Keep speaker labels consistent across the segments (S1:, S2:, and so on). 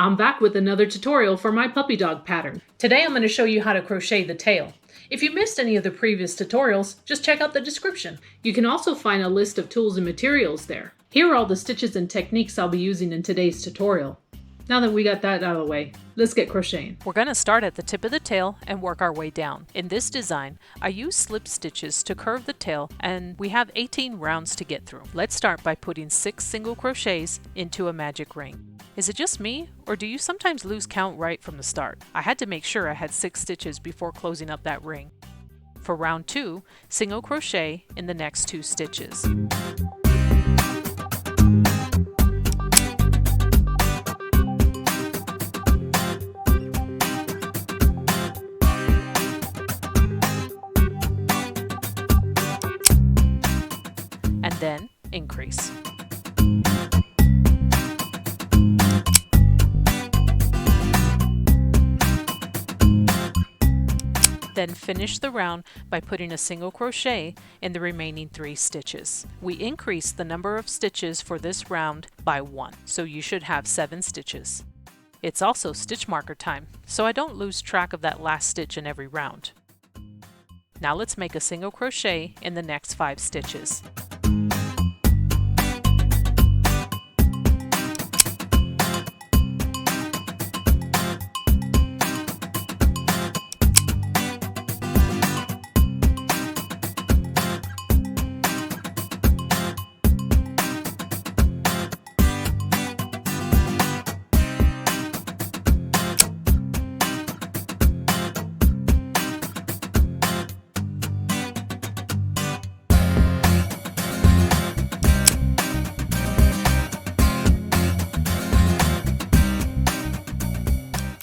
S1: I'm back with another tutorial for my puppy dog pattern. Today I'm going to show you how to crochet the tail. If you missed any of the previous tutorials, just check out the description. You can also find a list of tools and materials there. Here are all the stitches and techniques I'll be using in today's tutorial. Now that we got that out of the way, let's get crocheting.
S2: We're going to start at the tip of the tail and work our way down. In this design, I use slip stitches to curve the tail, and we have 18 rounds to get through. Let's start by putting 6 single crochets into a magic ring. Is it just me, or do you sometimes lose count right from the start? I had to make sure I had 6 stitches before closing up that ring. For round 2, single crochet in the next 2 stitches. And then increase. Then finish the round by putting a single crochet in the remaining 3 stitches. We increased the number of stitches for this round by 1, so you should have 7 stitches. It's also stitch marker time, so I don't lose track of that last stitch in every round. Now let's make a single crochet in the next 5 stitches.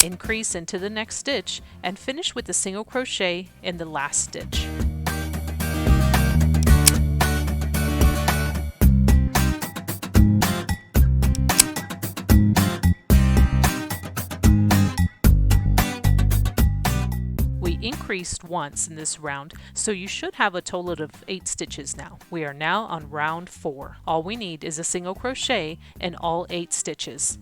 S2: Increase into the next stitch and finish with a single crochet in the last stitch. We increased once in this round, so you should have a total of 8 stitches now. We are now on round 4. All we need is a single crochet in all 8 stitches.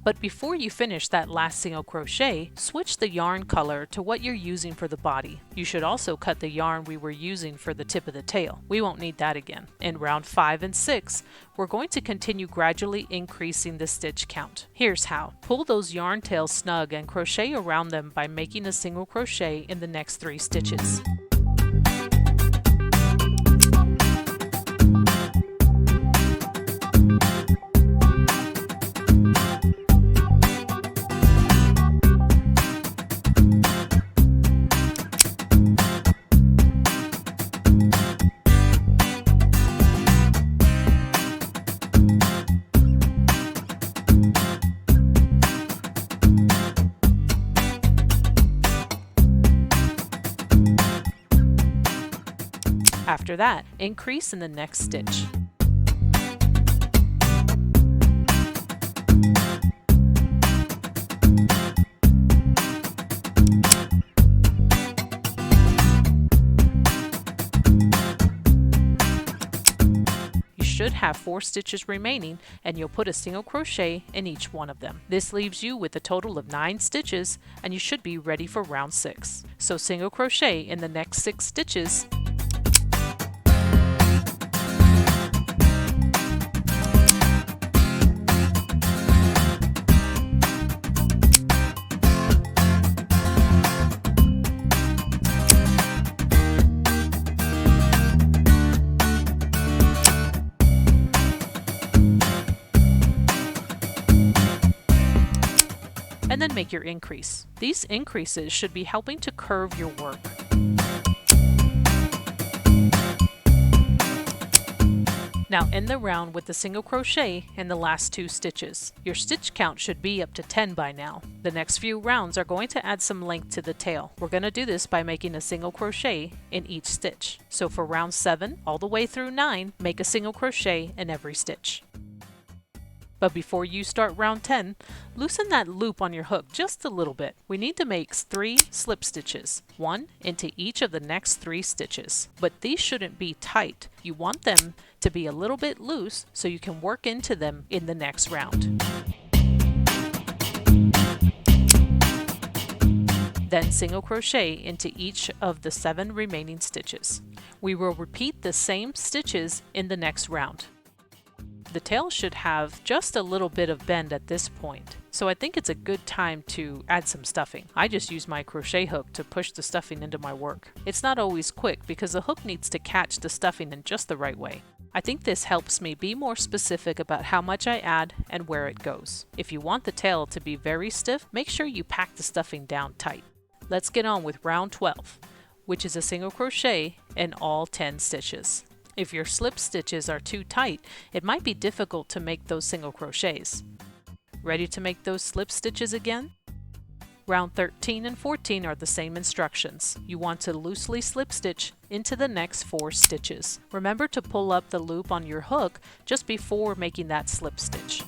S2: But before you finish that last single crochet, switch the yarn color to what you're using for the body. You should also cut the yarn we were using for the tip of the tail. We won't need that again. In round 5 and 6, we're going to continue gradually increasing the stitch count. Here's how. Pull those yarn tails snug and crochet around them by making a single crochet in the next 3 stitches. After that, increase in the next stitch. You should have 4 stitches remaining, and you'll put a single crochet in each one of them. This leaves you with a total of 9 stitches, and you should be ready for round 6. So single crochet in the next 6 stitches. And then make your increase. These increases should be helping to curve your work. Now end the round with a single crochet in the last 2 stitches. Your stitch count should be up to 10 by now. The next few rounds are going to add some length to the tail. We're going to do this by making a single crochet in each stitch. So for round 7 all the way through 9, make a single crochet in every stitch. But before you start round 10, loosen that loop on your hook just a little bit. We need to make 3 slip stitches, 1 into each of the next 3 stitches. But these shouldn't be tight. You want them to be a little bit loose so you can work into them in the next round. Then single crochet into each of the 7 remaining stitches. We will repeat the same stitches in the next round. The tail should have just a little bit of bend at this point, so I think it's a good time to add some stuffing. I just use my crochet hook to push the stuffing into my work. It's not always quick because the hook needs to catch the stuffing in just the right way. I think this helps me be more specific about how much I add and where it goes. If you want the tail to be very stiff, make sure you pack the stuffing down tight. Let's get on with round 12, which is a single crochet in all 10 stitches. If your slip stitches are too tight, it might be difficult to make those single crochets. Ready to make those slip stitches again? Round 13 and 14 are the same instructions. You want to loosely slip stitch into the next 4 stitches. Remember to pull up the loop on your hook just before making that slip stitch.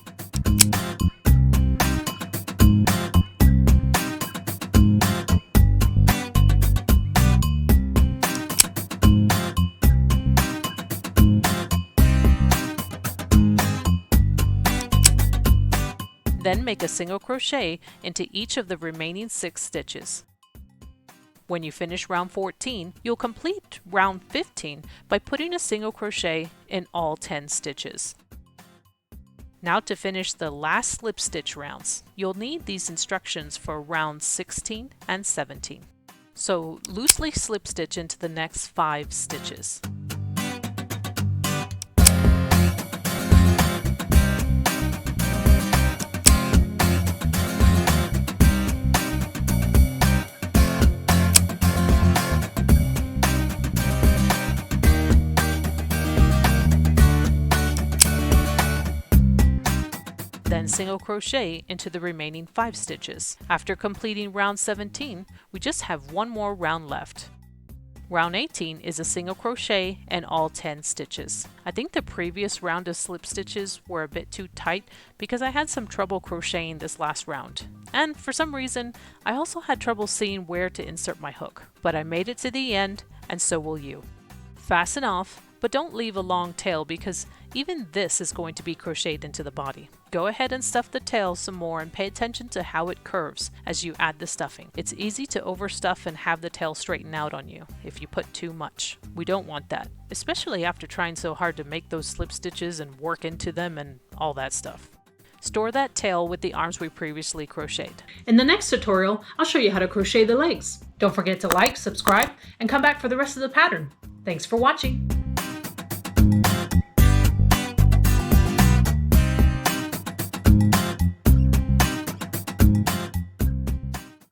S2: Then make a single crochet into each of the remaining 6 stitches. When you finish round 14, you'll complete round 15 by putting a single crochet in all 10 stitches. Now to finish the last slip stitch rounds, you'll need these instructions for rounds 16 and 17. So loosely slip stitch into the next 5 stitches. Then single crochet into the remaining 5 stitches. After completing round 17, we just have one more round left. Round 18 is a single crochet in all 10 stitches. I think the previous round of slip stitches were a bit too tight because I had some trouble crocheting this last round. And for some reason, I also had trouble seeing where to insert my hook. But I made it to the end, and so will you. Fasten off, but don't leave a long tail because even this is going to be crocheted into the body. Go ahead and stuff the tail some more and pay attention to how it curves as you add the stuffing. It's easy to overstuff and have the tail straighten out on you if you put too much. We don't want that, especially after trying so hard to make those slip stitches and work into them and all that stuff. Store that tail with the arms we previously crocheted.
S1: In the next tutorial, I'll show you how to crochet the legs. Don't forget to like, subscribe, and come back for the rest of the pattern. Thanks for watching.